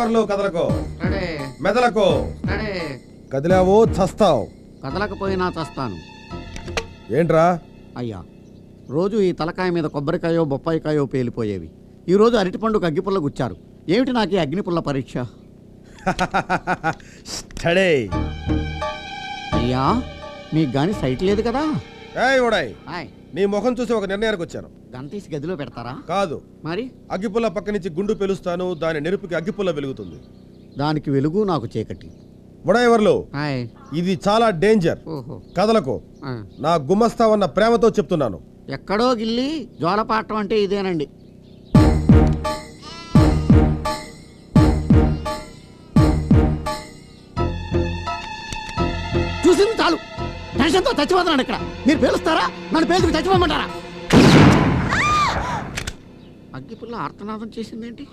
డ్రైవర్లు కదలకు, మెదలకు. కదిలావో చస్తావు. కదలకపోయినా చస్తాను. ఏంట్రా? అయ్యా, రోజు ఈ తలకాయ మీద కొబ్బరికాయో బొప్పాయికాయో పేలిపోయేవి. ఈరోజు అరటిపండుకు అగ్గిపుల్ల గుచ్చారు. ఏమిటి నాకు ఈ అగ్నిపుల్ల పరీక్ష? అయ్యా, మీకు గాని సైట్ లేదు కదా? నీ ముఖం చూసి ఒక నిర్ణయానికి వచ్చాను. గంతీసి గదిలో పెడతారా? కాదు మరి. అగ్గిపుల్ల పక్క నుంచి గుండు పెలుస్తాను, దాని నెరుపుకి అగ్గిపుల్ల వెలుగుతుంది. దానికి వెలుగు, నాకు చీకటి. డ్రైవర్లు, ఇది చాలా డేంజర్. కదలకు. నా గుమస్తా ఉన్న ప్రేమతో చెప్తున్నాను. ఎక్కడో గిల్లి జోలపాటం అంటే ఇదేనండి. చూసింది చాలు. టెన్షన్తో చచ్చిపోతున్నాడు ఇక్కడ. మీరు పేలుస్తారా? నన్ను పేలుకు చచ్చిపోమంటారా? అగ్గిపుల్ల ఆర్తనాదం చేసిందేంటి?